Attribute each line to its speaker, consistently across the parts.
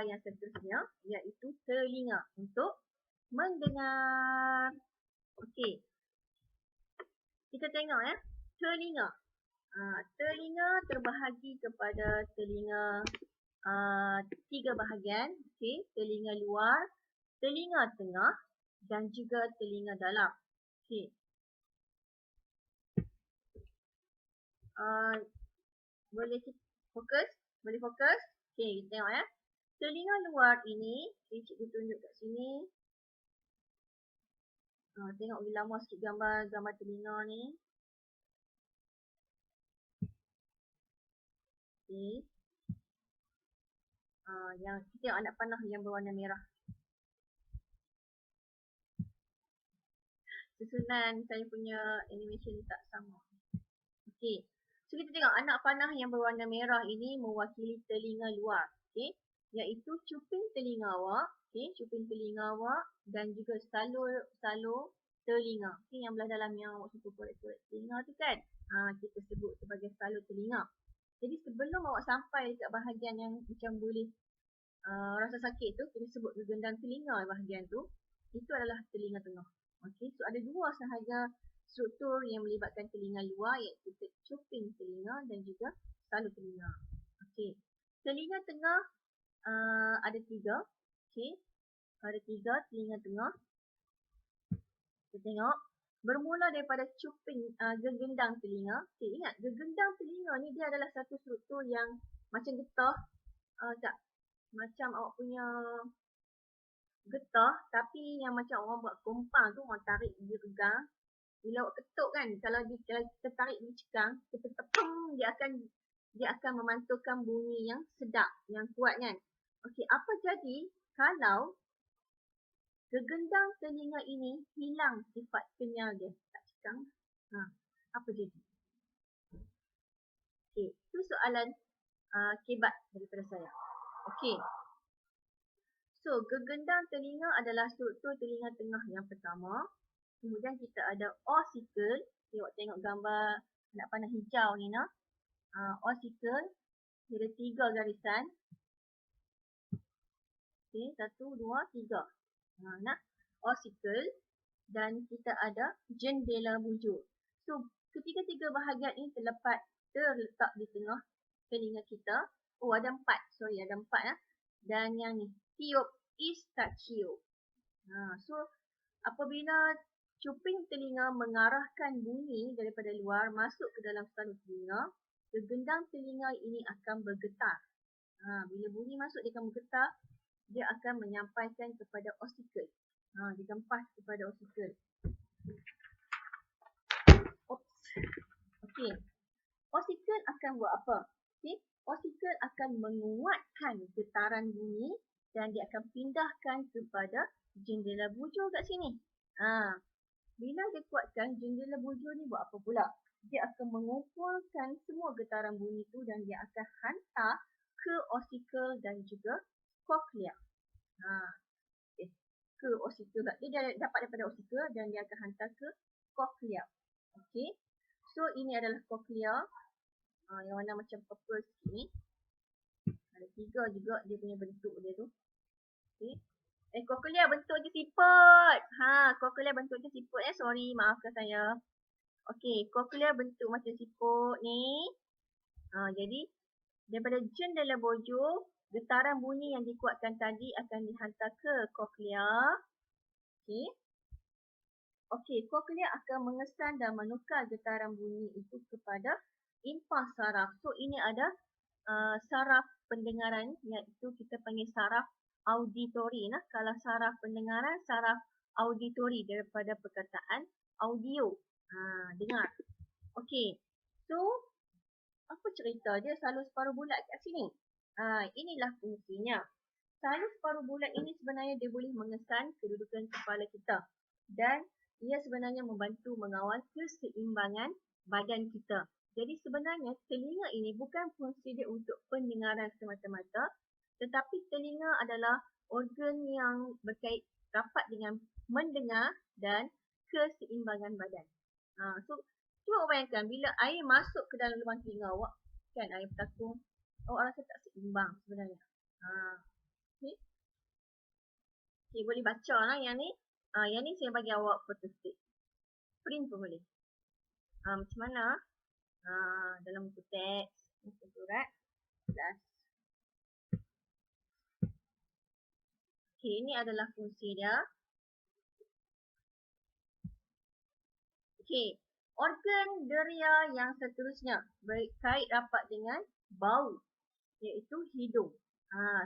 Speaker 1: akal yang seterusnya, iaitu telinga untuk mendengar. Okey. Kita tengok telinga. Telinga terbahagi kepada telinga 3 bahagian. Okey, telinga luar, telinga tengah dan juga telinga dalam. Okey. Boleh fokus? Boleh fokus? Okey, kita tengok Telinga luar ini, cikgu tunjuk kat sini. Tengok lebih lama sikit gambar telinga ni. Okey. Yang kita tengok anak panah yang berwarna merah. Susunan saya punya animation tak sama. Okey. So kita tengok anak panah yang berwarna merah ini mewakili telinga luar. Okey. Iaitu cuping telinga awak. Okey, cuping telinga awak dan juga salur telinga. Okey, yang belah dalam yang awak suka korek-korek telinga tu kan. Kita sebut sebagai salur telinga. Jadi sebelum awak sampai dekat bahagian yang macam boleh rasa sakit tu, kita sebut gegendang telinga bahagian tu. Itu adalah telinga tengah. Okey, so ada 2 sahaja struktur yang melibatkan telinga luar, iaitu cuping telinga dan juga salur telinga. Okey, telinga tengah ada 3. Okey, ada 3 telinga tengah. Kita tengok bermula daripada cuping gegendang telinga. Okey, ingat gegendang telinga ni dia adalah satu struktur yang macam getah. Macam awak punya getah, tapi yang macam orang buat kompang tu, orang tarik dia pegang. Bila awak ketuk kan, kalau kita tarik dia cekang, kita tepung, dia akan memantulkan bunyi yang sedap, yang kuat kan. Okey, apa jadi kalau gegendang telinga ini hilang sifat kenyal dia, tak cekang? Apa jadi? Okey, itu soalan kebat daripada saya. Okey. So, gegendang telinga adalah struktur telinga tengah yang pertama. Kemudian kita ada ossicle. Awak tengok gambar anak panah hijau ni nah. Ossicle. Dia ada 3 garisan. Okey, 1, 2, 3. Ossicle. Dan kita ada jendela bujur. So, ketiga-tiga bahagian ini terletak di tengah telinga kita. Oh, ada 4. Sorry, ada 4 Dan yang ni, tiup istachio. So, apabila cuping telinga mengarahkan bunyi daripada luar masuk ke dalam salur telinga, gegendang telinga ini akan bergetar. Bila bunyi masuk, dia akan bergetar. Dia akan menyampaikan kepada ossicle. Dia gempas kepada ossicle. Okey. Ossicle akan buat apa? Okey. Ossicle akan menguatkan getaran bunyi dan dia akan pindahkan kepada jendela bujur kat sini. Bila dia kuatkan, jendela bujur ni buat apa pula? Dia akan mengumpulkan semua getaran bunyi tu dan dia akan hantar ke ossicle dan juga cochlea. Ke ossicle. Dia dapat daripada ossicle dan dia akan hantar ke cochlea. Okey. So, ini adalah cochlea. Yang warna macam purple sikit ni. Ada 3 juga dia punya bentuk dia tu. Okey. Cochlea bentuk je siput. Cochlea bentuk je siput Sorry, maafkan saya. Okey, cochlea bentuk macam siput ni. Jadi daripada jendela bujur, getaran bunyi yang dikuatkan tadi akan dihantar ke cochlea. Okey. Okey, cochlea akan mengesan dan menukar getaran bunyi itu kepada impas saraf. So, ini ada saraf pendengaran, iaitu kita panggil saraf auditori. Kalau saraf pendengaran, saraf auditori daripada perkataan audio. Dengar. Okey. So, apa cerita dia salur separuh bulat kat sini? Inilah fungsinya. Salur separuh bulat ini sebenarnya dia boleh mengesan kedudukan kepala kita. Dan ia sebenarnya membantu mengawal keseimbangan badan kita. Jadi sebenarnya telinga ini bukan fungsi dia untuk pendengaran semata-mata, tetapi telinga adalah organ yang berkait rapat dengan mendengar dan keseimbangan badan. So, cuba bayangkan bila air masuk ke dalam lubang telinga awak, kan air bertakung, awak rasa tak seimbang sebenarnya. Okay, boleh baca lah yang ni. Yang ni saya bagi awak photostat. Print pun boleh. Macam mana? Dalam buku teks, buku surat, plus. Okay, ini adalah fungsi dia. Okay, organ deria yang seterusnya berkait rapat dengan bau, iaitu hidung.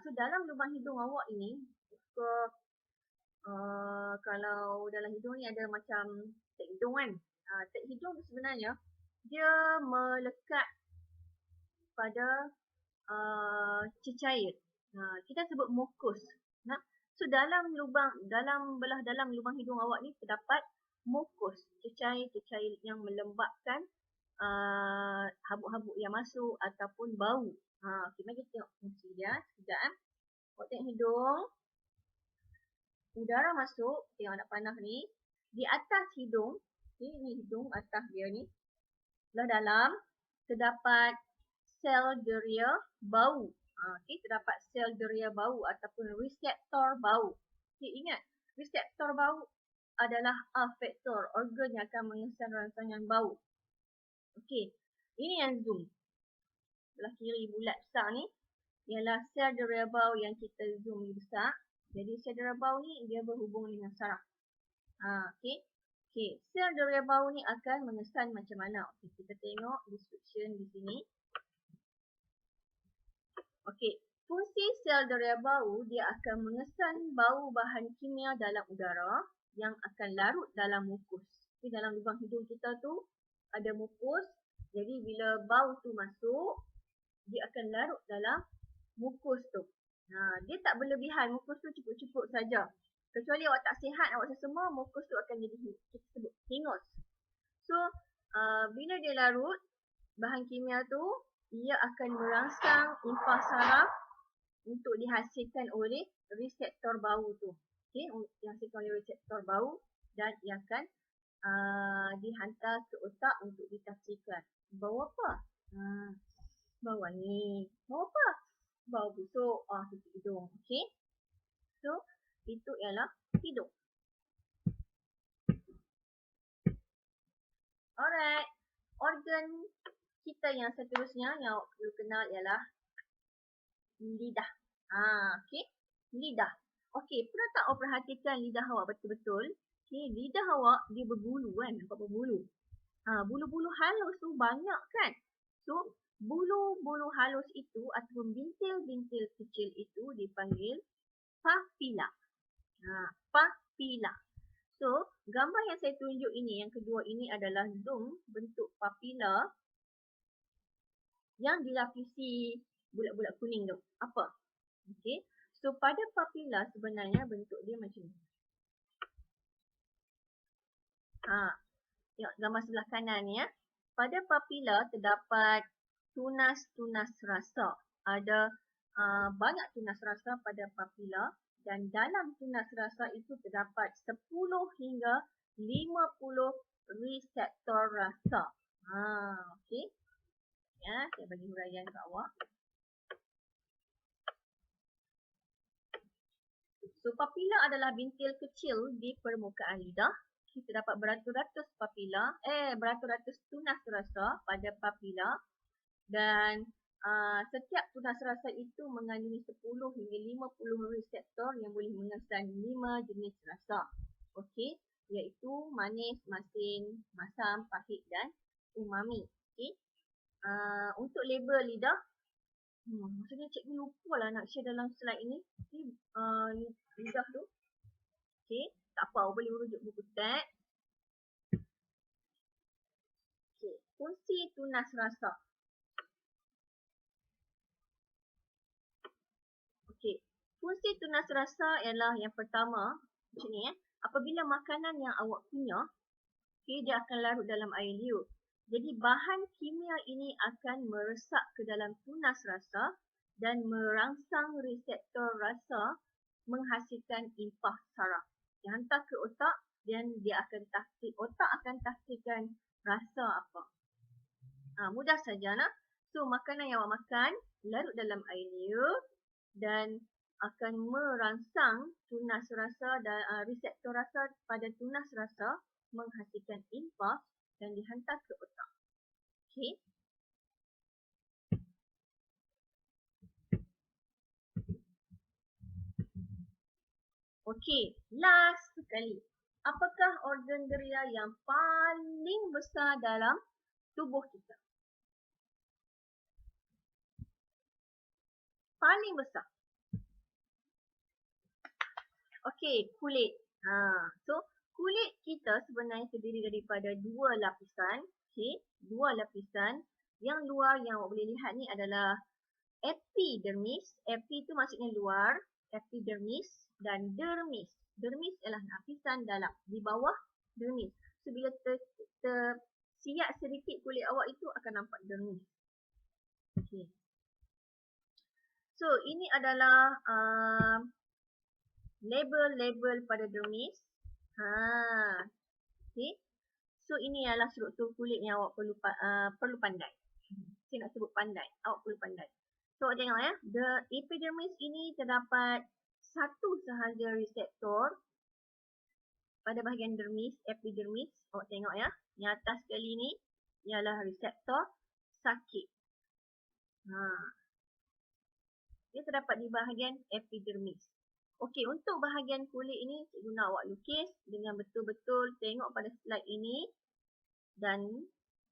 Speaker 1: So dalam lubang hidung awak ini, kalau dalam hidung ni ada macam tek hidung kan. Tek hidung tu sebenarnya dia melekat pada cecair. Kita sebut mukus. So dalam belah dalam lubang hidung awak ni terdapat mukus, cecair yang melembabkan habuk-habuk yang masuk ataupun bau. Okay, mari kita tengok fungsi dia sekejap. Awak tengok hidung. Udara masuk, tengok nak panah ni. Di atas hidung, ni hidung atas dia ni. Belah dalam terdapat sel deria bau. Terdapat sel deria bau ataupun reseptor bau. Ingat, reseptor bau adalah olfaktor, organ yang akan mengesan rangsangan bau. Ini yang zoom. Belah kiri bulat besar ni ialah sel deria bau yang kita zoom ni besar. Jadi sel deria bau ni dia berhubung dengan saraf. Sel deria bau ni akan mengesan macam mana? Kita tengok description di sini. Fungsi sel deria bau dia akan mengesan bau bahan kimia dalam udara yang akan larut dalam mukus. Dalam lubang hidung kita tu ada mukus. Jadi bila bau tu masuk, dia akan larut dalam mukus tu. Dia tak berlebihan, mukus tu cukup-cukup saja. Kecuali awak tak sihat, awak semua, mukus tu akan jadi kita sebut hingus. So, bila dia larut, bahan kimia tu, ia akan merangsang impas saraf untuk dihasilkan oleh reseptor bau tu. Dihasilkan oleh reseptor bau dan ia akan dihantar ke otak untuk ditafsirkan. Bau apa? Bau wangi. Bau apa? Bau busuk. Tutup hidung. So, itu ialah hidung. Alright. Organ kita yang seterusnya yang awak perlu kenal ialah lidah. Lidah. Pernah tak awak perhatikan lidah awak betul-betul? Lidah awak dia berbulu kan? Nampak berbulu. Bulu-bulu halus tu banyak kan? So, bulu-bulu halus itu ataupun bintil-bintil kecil itu dipanggil papilla. Papilla. So, gambar yang saya tunjuk ini, yang kedua ini adalah zoom bentuk papilla yang dilapisi bulat-bulat kuning tu. Apa? So, pada papilla sebenarnya bentuk dia macam ni. Tengok gambar sebelah kanan ni ya. Pada papilla terdapat tunas-tunas rasa. Ada banyak tunas rasa pada papilla dan dalam tunas rasa itu terdapat 10 hingga 50 reseptor rasa. Ya, saya bagi huraian ke awak. So, papilla adalah bintil kecil di permukaan lidah. Terdapat beratus-ratus papilla, beratus-ratus tunas rasa pada papilla dan setiap tunas rasa itu mengandungi 10 hingga 50 reseptor yang boleh mengesan 5 jenis rasa. Iaitu manis, masin, masam, pahit dan umami. Untuk label lidah, maksudnya cikgu lupa lah nak share dalam slide ini. Lidah tu. Tak apa, awak boleh merujuk buku teks. Fungsi tunas rasa. Fungsi tunas rasa ialah yang pertama, macam ni apabila makanan yang awak kunyah, dia akan larut dalam air liur. Jadi bahan kimia ini akan meresap ke dalam tunas rasa dan merangsang reseptor rasa menghasilkan impas saraf. Dihantar ke otak dan otak akan tafsirkan rasa apa. Mudah saja lah. So, makanan yang awak makan larut dalam air liur dan akan merangsang tunas rasa dan reseptor rasa pada tunas rasa menghasilkan impuls dan dihantar ke otak. Okey. Okey, last sekali. Apakah organ geria yang paling besar dalam tubuh kita? Paling besar. Okey, kulit. So kulit kita sebenarnya terdiri daripada dua lapisan. Okey, dua lapisan. Yang luar yang awak boleh lihat ni adalah epidermis. Epi tu maksudnya luar. Epidermis dan dermis. Dermis ialah lapisan dalam. Di bawah dermis. So bila tersiap sedikit kulit awak itu akan nampak dermis. Okey. So ini adalah label-label pada dermis. Okay. So ini adalah struktur kulit yang awak perlu pandai. Saya nak sebut pandai. Awak perlu pandai. So awak tengok ya. The epidermis ini terdapat satu sahaja reseptor pada bahagian dermis, epidermis. Awak tengok ya. Yang atas sekali ni ialah reseptor sakit. Dia terdapat di bahagian epidermis. Okey, untuk bahagian kulit ini, cikgu nak awak lukis dengan betul-betul tengok pada slide ini. Dan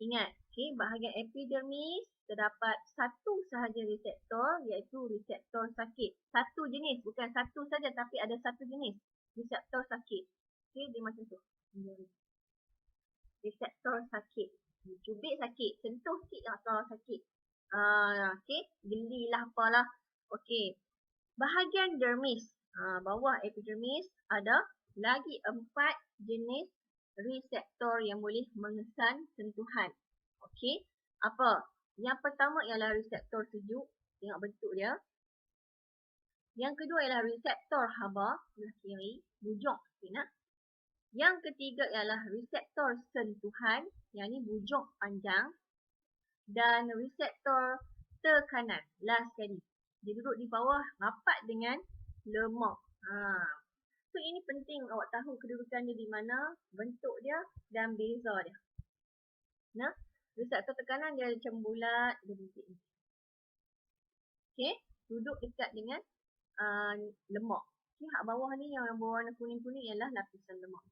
Speaker 1: ingat, okey, bahagian epidermis terdapat satu sahaja reseptor, iaitu reseptor sakit. Satu jenis, bukan satu saja tapi ada satu jenis. Reseptor sakit. Okey, dia macam tu. Reseptor sakit. Cubit sakit, sentuh sikit lah kalau sakit. Okey, gelilah apalah. Okey, bahagian dermis. Bawah epidermis ada lagi 4 jenis reseptor yang boleh mengesan sentuhan. Okey, apa? Yang pertama ialah reseptor sejuk. Tengok bentuk dia. Yang kedua ialah reseptor haba, sebelah kiri, bujung sini. Yang ketiga ialah reseptor sentuhan, yang ni bujung panjang. Dan reseptor tekanan, last sekali. Dia duduk di bawah rapat dengan lemak. So ini penting awak tahu kedudukan dia di mana, bentuk dia dan beza dia. Nah, reseptor tekanan dia macam bulat, dia bentuk ni. Okey, duduk dekat dengan lemak. Okey, hak bawah ni yang berwarna kuning-kuning ialah lapisan lemak.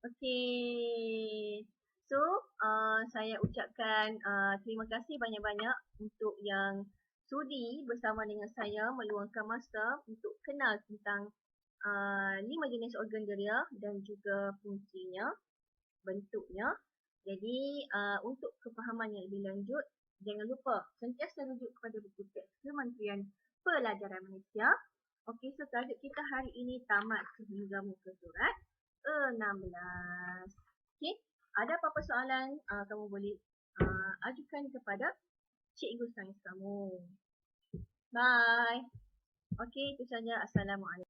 Speaker 1: Okey. So, saya ucapkan terima kasih banyak-banyak untuk yang sudi bersama dengan saya meluangkan masa untuk kenal tentang 5 jenis organ geria dan juga fungsinya, bentuknya. Jadi, untuk kefahaman yang lebih lanjut, jangan lupa sentiasa rujuk kepada buku teks Kementerian Pelajaran Malaysia. Okey, so tajuk kita hari ini tamat sehingga muka surat 16. Okey, ada apa-apa soalan, kamu boleh ajukan kepada cikgu sains kamu. Bye. Okey, itu saja. Assalamualaikum.